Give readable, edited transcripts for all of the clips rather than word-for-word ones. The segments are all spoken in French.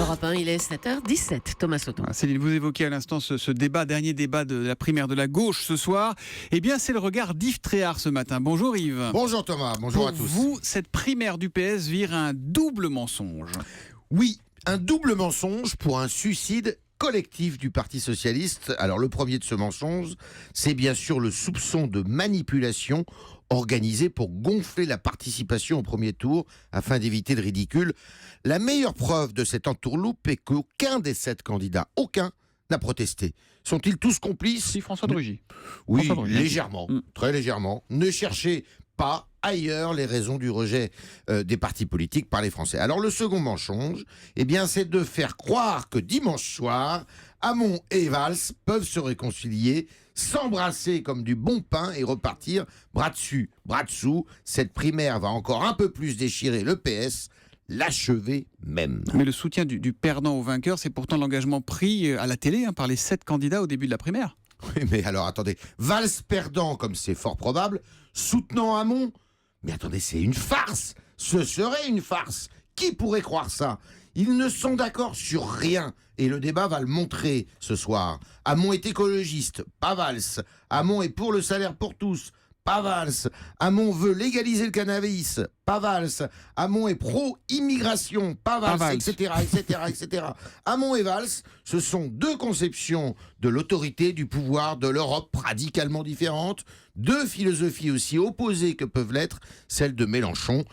Europe 1, il est 7h17. Thomas Soto. Céline, vous évoquiez à l'instant ce dernier débat de la primaire de la gauche ce soir. Eh bien, c'est le regard d'Yves Tréhard ce matin. Bonjour Yves. Bonjour Thomas, bonjour à tous. Pour vous, cette primaire du PS vire un double mensonge. Oui, un double mensonge pour un suicide collectif du Parti Socialiste. Alors le premier de ce mensonge, c'est bien sûr le soupçon de manipulation organisée pour gonfler la participation au premier tour afin d'éviter le ridicule. La meilleure preuve de cette entourloupe est qu'aucun des 7 candidats, aucun, n'a protesté. Sont-ils tous complices ? Si, François de Rugy. Oui, François de Rugy. légèrement, très légèrement. Ne cherchez pas ailleurs les raisons du rejet des partis politiques par les Français. Alors le second mensonge, eh bien, c'est de faire croire que dimanche soir, Hamon et Valls peuvent se réconcilier, s'embrasser comme du bon pain et repartir bras dessus, bras dessous. Cette primaire va encore un peu plus déchirer le PS, l'achever même. Mais le soutien du perdant au vainqueur, c'est pourtant l'engagement pris à la télé par les 7 candidats au début de la primaire. Oui, mais alors attendez, Valls perdant, comme c'est fort probable, soutenant Hamon. Mais attendez, c'est une farce. Ce serait une farce. Qui pourrait croire ça ? Ils ne sont d'accord sur rien. Et le débat va le montrer ce soir. Hamon est écologiste, pas Valls. Hamon est pour le salaire pour tous, pas Valls. Hamon veut légaliser le cannabis, pas Valls. Hamon est pro-immigration, pas Valls, etc., etc., etc. Hamon et Valls, ce sont 2 conceptions de l'autorité, du pouvoir, de l'Europe radicalement différentes, 2 philosophies aussi opposées que peuvent l'être celles de Mélenchon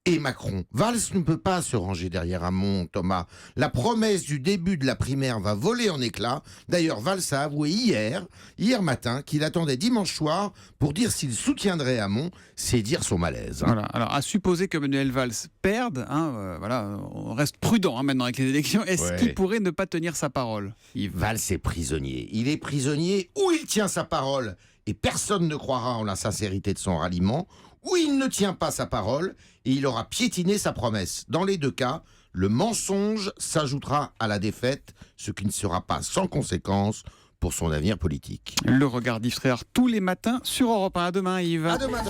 et Macron. Valls ne peut pas se ranger derrière Hamon, Thomas. La promesse du début de la primaire va voler en éclats. D'ailleurs, Valls a avoué hier matin, qu'il attendait dimanche soir pour dire s'il soutiendrait Hamon. C'est dire son malaise. Voilà. Alors, à supposer que Manuel Valls perde, on reste prudent maintenant avec les élections. Est-ce qu'il pourrait ne pas tenir sa parole, Yves ? Valls est prisonnier. Il est prisonnier où il tient sa parole et personne ne croira en la sincérité de son ralliement, ou il ne tient pas sa parole et il aura piétiné sa promesse. Dans les 2 cas, le mensonge s'ajoutera à la défaite, ce qui ne sera pas sans conséquence pour son avenir politique. Le regard d'Yves Tréhard tous les matins sur Europe 1. À demain, Yves. À demain.